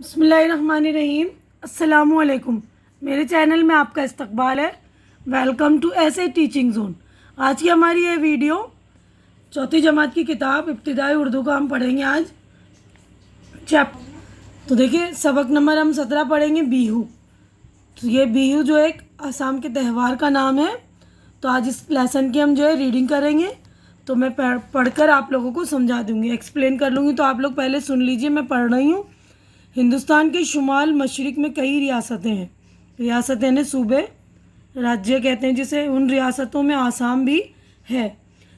बिस्मिल्लाहिर्रहमानिर्रहीम। अस्सलामुअलैकुम। मेरे चैनल में आपका इस्तकबाल है। वेलकम टू ऐसे टीचिंग जोन। आज की हमारी ये वीडियो चौथी जमात की किताब इब्तिदाई उर्दू का हम पढ़ेंगे आज चैप्टर। तो देखिए सबक नंबर हम 17 पढ़ेंगे बिहू। तो ये बिहू जो एक असम के त्यौहार का नाम है। तो आज इस लेसन की हम जो है रीडिंग करेंगे। तो मैं पढ़कर आप लोगों को समझा दूंगी, एक्सप्लेन कर लूँगी। तो आप लोग पहले सुन लीजिए, मैं पढ़ रही हूँ। हिंदुस्तान के शुमाल मशरिक़ में कई रियासतें हैं। रियासतें यानी सूबे, राज्य कहते हैं जिसे। उन रियासतों में आसाम भी है।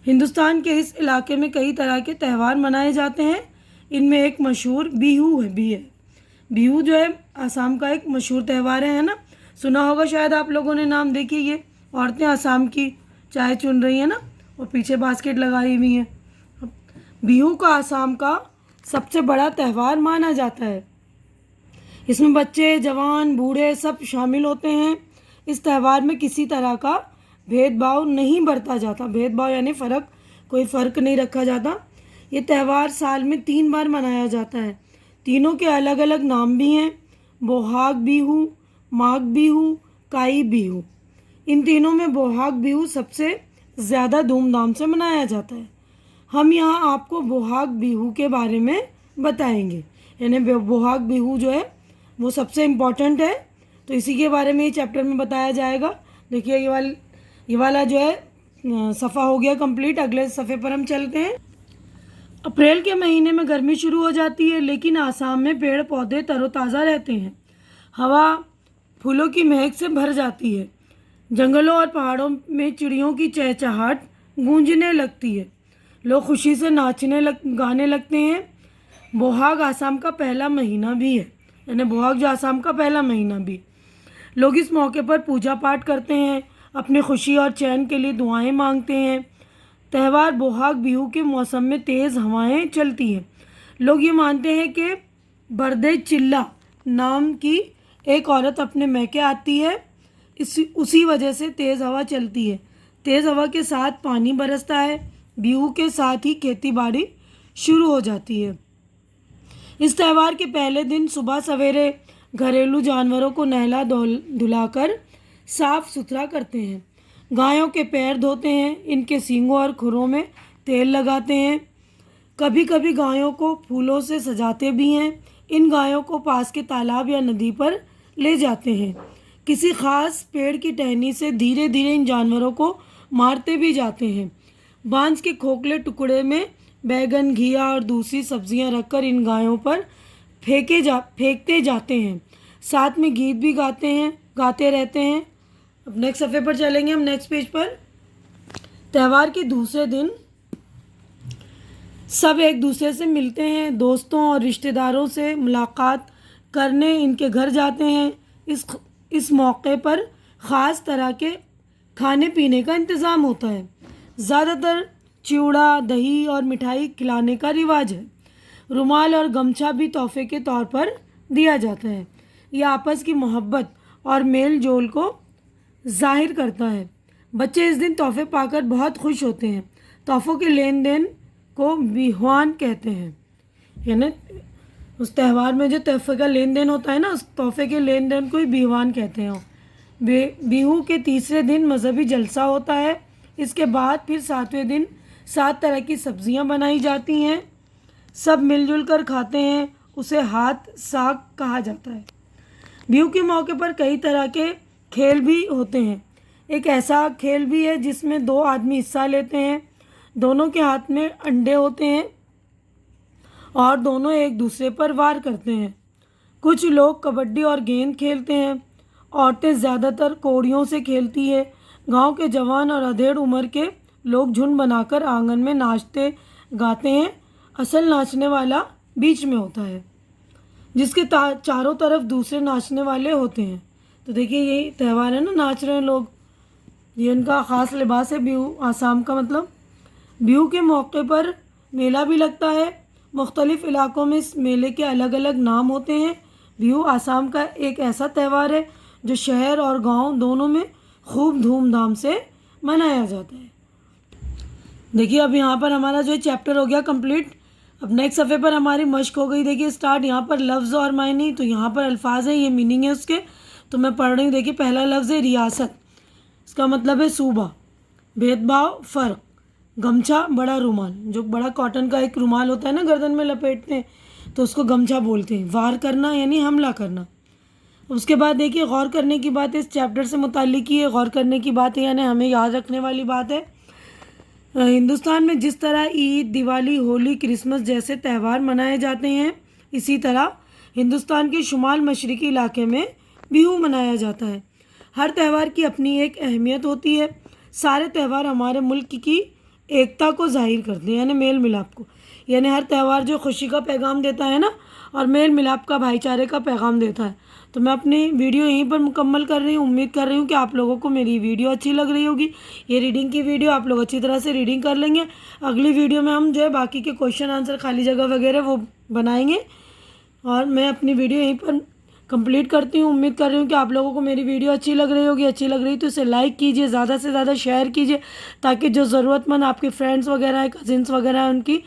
हिंदुस्तान के इस इलाके में कई तरह के त्यौहार मनाए जाते हैं। इनमें एक मशहूर बिहू है। बिहू जो है आसाम का एक मशहूर त्यौहार है ना। सुना होगा शायद आप लोगों ने नाम। देखिए ये औरतें आसाम की चाय चुन रही हैं ना, और पीछे बास्केट लगाई हुई हैं। बिहू का आसाम का सबसे बड़ा त्यौहार माना जाता है। इसमें बच्चे, जवान, बूढ़े सब शामिल होते हैं। इस त्यौहार में किसी तरह का भेदभाव नहीं बरता जाता। भेदभाव यानी कोई फ़र्क नहीं रखा जाता। ये त्यौहार साल में 3 बार मनाया जाता है। तीनों के अलग अलग नाम भी हैं। बोहाग बिहू, माघ बिहू, काई बिहू। इन तीनों में बोहाग बिहू सबसे ज़्यादा धूमधाम से मनाया जाता है। हम यहाँ आपको बोहाग बिहू के बारे में बताएंगे। यानी बोहाग बिहू जो है वो सबसे इम्पॉर्टेंट है। तो इसी के बारे में ये चैप्टर में बताया जाएगा। देखिए ये वाला जो है सफ़ा हो गया कंप्लीट। अगले सफ़े पर हम चलते हैं। अप्रैल के महीने में गर्मी शुरू हो जाती है, लेकिन आसाम में पेड़ पौधे तरोताज़ा रहते हैं। हवा फूलों की महक से भर जाती है। जंगलों और पहाड़ों में चिड़ियों की चहचहाट गूंजने लगती है। लोग खुशी से गाने लगते हैं। बोहाग आसाम का पहला महीना भी है। यानी बोहाग जो आसाम का पहला महीना भी। लोग इस मौके पर पूजा पाठ करते हैं, अपनी खुशी और चैन के लिए दुआएं मांगते हैं। त्यौहार बोहाग बिहू के मौसम में तेज़ हवाएं चलती हैं। लोग ये मानते हैं कि बरदे चिल्ला नाम की एक औरत अपने मैके आती है। उसी वजह से तेज़ हवा चलती है। तेज़ हवा के साथ पानी बरसता है। बिहू के साथ ही खेती बाड़ी शुरू हो जाती है। इस त्यौहार के पहले दिन सुबह सवेरे घरेलू जानवरों को नहला धुलाकर साफ सुथरा करते हैं। गायों के पैर धोते हैं, इनके सींगों और खुरों में तेल लगाते हैं। कभी कभी गायों को फूलों से सजाते भी हैं। इन गायों को पास के तालाब या नदी पर ले जाते हैं। किसी खास पेड़ की टहनी से धीरे धीरे इन जानवरों को मारते भी जाते हैं। बांस के खोखले टुकड़े में बैगन, घिया और दूसरी सब्जियां रखकर इन गायों पर फेंकते जाते हैं। साथ में गीत भी गाते रहते हैं। अब नेक्स्ट सफ़े पर चलेंगे हम, नेक्स्ट पेज पर। त्यौहार के दूसरे दिन सब एक दूसरे से मिलते हैं। दोस्तों और रिश्तेदारों से मुलाकात करने इनके घर जाते हैं। इस मौके पर ख़ास तरह के खाने पीने का इंतज़ाम होता है। ज़्यादातर चिवड़ा, दही और मिठाई खिलाने का रिवाज है। रुमाल और गमछा भी तोहफे के तौर पर दिया जाता है। यह आपस की मोहब्बत और मेल जोल को जाहिर करता है। बच्चे इस दिन तोहफे पाकर बहुत खुश होते हैं। तोहफों के लेन देन को बिहुआन कहते हैं। यानी उस त्यौहार में जो तोहफे का लेन देन होता है ना, उस तोहफे के लेन देन को ही बिहुआन कहते हैं। बिहू के तीसरे दिन मजहबी जलसा होता है। इसके बाद फिर 7वें दिन 7 तरह की सब्जियां बनाई जाती हैं। सब मिलजुल कर खाते हैं। उसे हाथ साग कहा जाता है। बिहू के मौके पर कई तरह के खेल भी होते हैं। एक ऐसा खेल भी है जिसमें 2 आदमी हिस्सा लेते हैं। दोनों के हाथ में अंडे होते हैं और दोनों एक दूसरे पर वार करते हैं। कुछ लोग कबड्डी और गेंद खेलते हैं। औरतें ज़्यादातर कौड़ियों से खेलती है। गांव के जवान और अधेड़ उम्र के लोग झुंड बनाकर आंगन में नाचते गाते हैं। असल नाचने वाला बीच में होता है, जिसके चारों तरफ दूसरे नाचने वाले होते हैं। तो देखिए यही त्यौहार है ना, नाच रहे हैं लोग। ये उनका ख़ास लिबास है बिहू आसाम का। मतलब बिहू के मौके पर मेला भी लगता है। मुख्तलिफ़ इलाकों में इस मेले के अलग अलग नाम होते हैं। बिहू आसाम का एक ऐसा त्यौहार है जो शहर और गांव दोनों में खूब धूमधाम से मनाया जाता है। देखिए अब यहाँ पर हमारा जो चैप्टर हो गया कंप्लीट। अब नेक्स्ट सफ़े पर हमारी मश्क हो गई। देखिए स्टार्ट, यहाँ पर लफ्ज़ और मायने, तो यहाँ पर अल्फाज है, ये मीनिंग है उसके। तो मैं पढ़ रही हूँ। देखिए पहला लफ्ज़ है रियासत, इसका मतलब है सूबा। भेदभाव, फ़र्क। गमछा, बड़ा रुमाल, जो बड़ा कॉटन का एक रुमाल होता है ना गर्दन में लपेटते हैं, तो उसको गमछा बोलते हैं। वार करना यानी हमला करना। उसके बाद देखिए गौर करने की बात है, इस चैप्टर से मुताल्लिक ही है, गौर करने की बात है यानी हमें याद रखने वाली बात है। हिंदुस्तान में जिस तरह ईद, दिवाली, होली, क्रिसमस जैसे त्यौहार मनाए जाते हैं, इसी तरह हिंदुस्तान के शुमाल मशरक़ी इलाके में बिहू मनाया जाता है। हर त्यौहार की अपनी एक अहमियत होती है। सारे त्यौहार हमारे मुल्क की एकता को जाहिर करते हैं, यानी मेल मिलाप को। यानी हर त्यौहार जो खुशी का पैगाम देता है ना, और मेल मिलाप का, भाईचारे का पैगाम देता है। तो मैं अपनी वीडियो यहीं पर मुकम्मल कर रही हूँ। उम्मीद कर रही हूँ कि आप लोगों को मेरी वीडियो अच्छी लग रही होगी। ये रीडिंग की वीडियो आप लोग अच्छी तरह से रीडिंग कर लेंगे। अगली वीडियो में हम जो है बाकी के क्वेश्चन आंसर, खाली जगह वगैरह वो बनाएंगे। और मैं अपनी वीडियो यहीं पर कंप्लीट करती हूँ। उम्मीद कर रही हूँ कि आप लोगों को मेरी वीडियो अच्छी लग रही होगी। अच्छी लग रही तो इसे लाइक कीजिए, ज़्यादा से ज़्यादा शेयर कीजिए, ताकि जो ज़रूरतमंद आपके फ्रेंड्स वगैरह हैं, कजिन्स वगैरह हैं, उनकी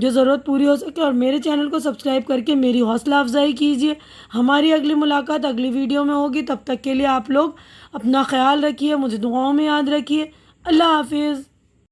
जो ज़रूरत पूरी हो सके। और मेरे चैनल को सब्सक्राइब करके मेरी हौसला अफजाई कीजिए। हमारी अगली मुलाकात अगली वीडियो में होगी। तब तक के लिए आप लोग अपना ख्याल रखिए, मुझे दुआओं में याद रखिए। अल्लाह हाफिज़।